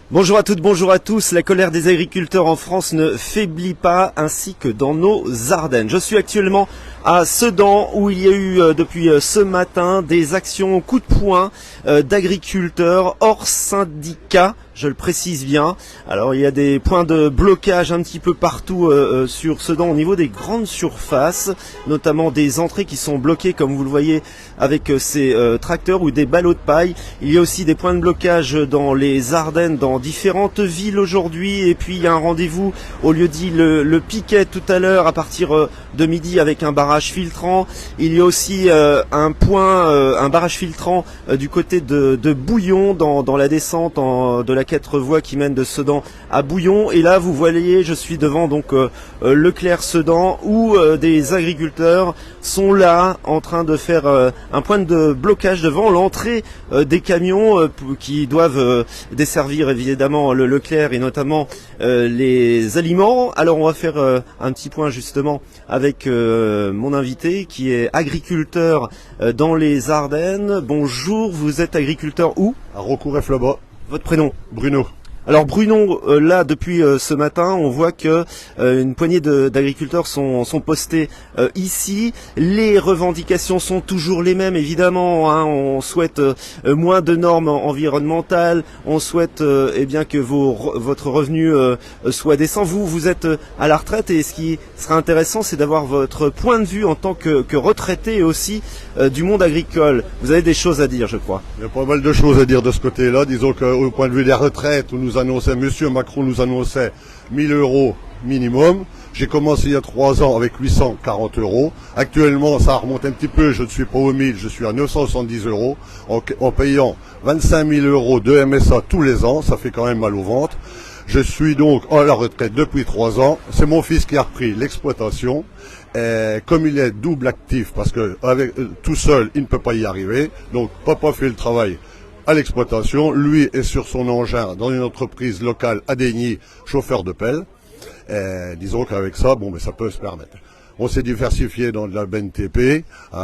Bonjour à toutes, bonjour à tous. La colère des agriculteurs en France ne faiblit pas, ainsi que dans nos Ardennes. Je suis actuellement à Sedan, où il y a eu depuis ce matin des actions coup de poing d'agriculteurs hors syndicat. Je le précise bien. Alors il y a des points de blocage un petit peu partout sur Sedan au niveau des grandes surfaces, notamment des entrées qui sont bloquées comme vous le voyez avec ces tracteurs ou des ballots de paille. Il y a aussi des points de blocage dans les Ardennes, dans différentes villes aujourd'hui. Et puis il y a un rendez-vous au lieu-dit le Piquet tout à l'heure à partir de midi avec un barrage filtrant. Il y a aussi un barrage filtrant du côté de Bouillon dans la descente de la 4 voies qui mène de Sedan à Bouillon. Et là vous voyez, je suis devant donc Leclerc Sedan, où des agriculteurs sont là en train de faire un point de blocage devant l'entrée des camions qui doivent desservir évidemment le Leclerc et notamment les aliments. Alors on va faire un petit point justement avec mon invité qui est agriculteur dans les Ardennes. Bonjour, vous êtes agriculteur où? À Recourt-et-Flobat. Votre prénom? Bruno. Alors Bruno, là depuis ce matin, on voit que une poignée d'agriculteurs sont postés ici. Les revendications sont toujours les mêmes, évidemment. Hein. On souhaite moins de normes environnementales. On souhaite eh bien que votre revenu soit décent. Vous êtes à la retraite et ce qui sera intéressant, c'est d'avoir votre point de vue en tant que retraité aussi du monde agricole. Vous avez des choses à dire, je crois. Il y a pas mal de choses à dire de ce côté-là. Disons qu'au point de vue des retraites, où Monsieur Macron nous annonçait 1000 € minimum. J'ai commencé il y a 3 ans avec 840 €. Actuellement, ça remonte un petit peu. Je ne suis pas aux 1000, je suis à 970 € en payant 25 000 € de MSA tous les ans. Ça fait quand même mal au ventre. Je suis donc à la retraite depuis 3 ans. C'est mon fils qui a repris l'exploitation. Comme il est double actif, parce que tout seul, il ne peut pas y arriver. Donc, papa fait le travail à l'exploitation. Lui est sur son engin dans une entreprise locale à Daigny, chauffeur de pelle. Disons qu'avec ça, ça peut se permettre. On s'est diversifié dans de la BNTP,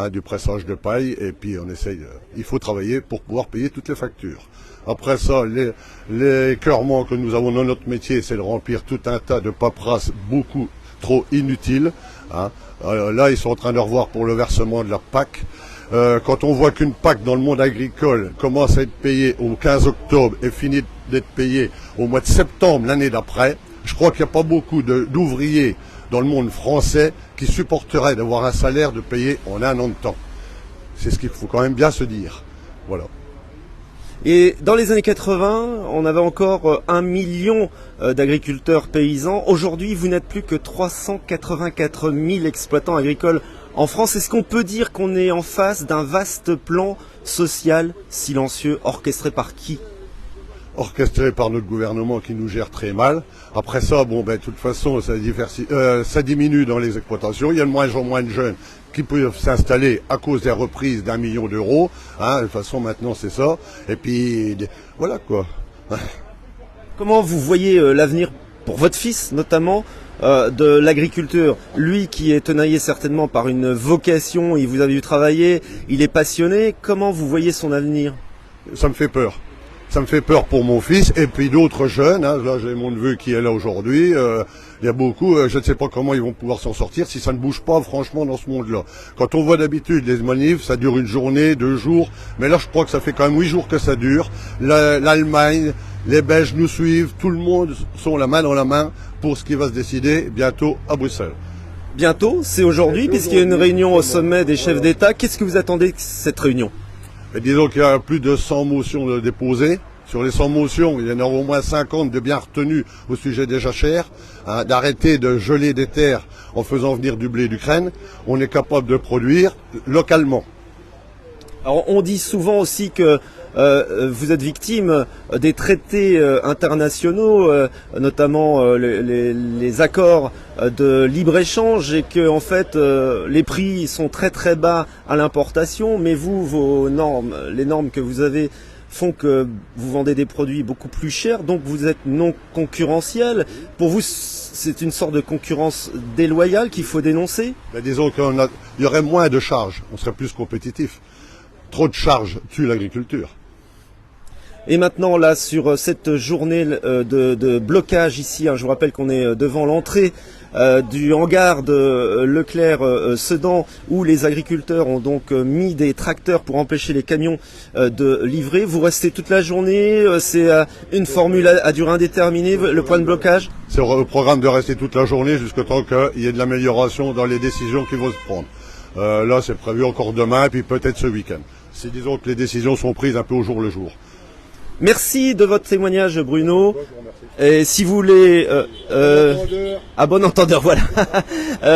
du pressage de paille, et puis on essaye. Il faut travailler pour pouvoir payer toutes les factures. Après ça, les écœurements que nous avons dans notre métier, c'est de remplir tout un tas de paperasses beaucoup trop inutiles. Là, ils sont en train de revoir pour le versement de la PAC. Quand on voit qu'une PAC dans le monde agricole commence à être payée au 15 octobre et finit d'être payée au mois de septembre l'année d'après, je crois qu'il n'y a pas beaucoup d'ouvriers dans le monde français qui supporteraient d'avoir un salaire de payer en un an de temps. C'est ce qu'il faut quand même bien se dire. Voilà. Et dans les années 80, on avait encore 1 million d'agriculteurs paysans. Aujourd'hui, vous n'êtes plus que 384 000 exploitants agricoles en France. Est-ce qu'on peut dire qu'on est en face d'un vaste plan social silencieux orchestré par qui? Orchestré par notre gouvernement qui nous gère très mal. Après ça, de toute façon, ça diminue dans les exploitations. Il y a de moins en moins de jeunes qui peuvent s'installer à cause des reprises d'1 million d'euros. De toute façon, maintenant, c'est ça. Et puis, voilà quoi. Comment vous voyez l'avenir pour votre fils, notamment, de l'agriculture? Lui qui est tenaillé certainement par une vocation, il vous a vu travailler, il est passionné. Comment vous voyez son avenir? Ça me fait peur. Ça me fait peur pour mon fils et puis d'autres jeunes. Là, j'ai mon neveu qui est là aujourd'hui. Il y a beaucoup. Je ne sais pas comment ils vont pouvoir s'en sortir si ça ne bouge pas, franchement, dans ce monde-là. Quand on voit d'habitude les manifs, ça dure 1 journée, 2 jours. Mais là, je crois que ça fait quand même 8 jours que ça dure. L'Allemagne, les Belges nous suivent. Tout le monde sont la main dans la main pour ce qui va se décider bientôt à Bruxelles. Bientôt, c'est aujourd'hui, puisqu'il y a une réunion au sommet des chefs d'État. Qu'est-ce que vous attendez de cette réunion? Et disons qu'il y a plus de 100 motions déposées. Sur les 100 motions, il y en a au moins 50 de bien retenues au sujet des jachères, d'arrêter de geler des terres en faisant venir du blé d'Ukraine. On est capable de produire localement. Alors, on dit souvent aussi que vous êtes victime des traités internationaux, notamment les accords de libre-échange, et que en fait les prix sont très très bas à l'importation, mais vos normes, les normes que vous avez font que vous vendez des produits beaucoup plus chers, donc vous êtes non concurrentiel. Pour vous, c'est une sorte de concurrence déloyale qu'il faut dénoncer? Disons qu'il y aurait moins de charges, on serait plus compétitif. Trop de charges tuent l'agriculture. Et maintenant là sur cette journée de blocage ici, hein, je vous rappelle qu'on est devant l'entrée du hangar de Leclerc-Sedan où les agriculteurs ont donc mis des tracteurs pour empêcher les camions de livrer. Vous restez toute la journée, c'est une formule à durée indéterminée, le point de blocage? C'est au programme de rester toute la journée jusqu'à temps qu'il y ait de l'amélioration dans les décisions qui vont se prendre. Là c'est prévu encore demain et puis peut-être ce week-end. C'est disons que les décisions sont prises un peu au jour le jour. Merci de votre témoignage Bruno. Et si vous voulez à bon entendeur, voilà.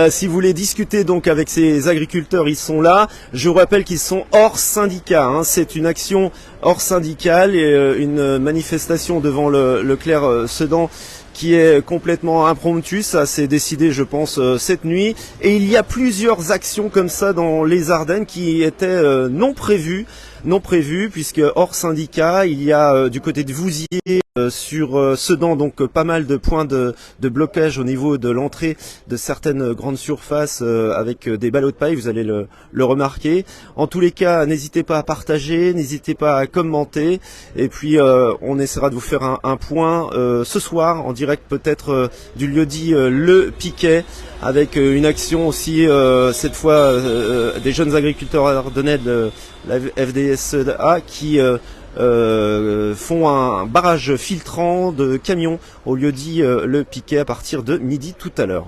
Si vous voulez discuter donc avec ces agriculteurs, ils sont là. Je vous rappelle qu'ils sont hors syndicat, hein. C'est une action hors syndicale et une manifestation devant le Leclerc-Sedan qui est complètement impromptu. Ça s'est décidé, je pense, cette nuit. Et il y a plusieurs actions comme ça dans les Ardennes qui étaient non prévues, puisque hors syndicat, il y a du côté de Vouziers, sur Sedan, donc pas mal de points de blocage au niveau de l'entrée de certaines grandes surfaces avec des ballots de paille, vous allez le remarquer. En tous les cas, n'hésitez pas à partager, n'hésitez pas à commenter, et puis on essaiera de vous faire un point ce soir, en direct peut-être du lieu-dit Le Piquet, avec une action aussi, cette fois des jeunes agriculteurs ardennais de la FDSEA qui font un barrage filtrant de camions au lieu-dit Le Piquet à partir de midi tout à l'heure.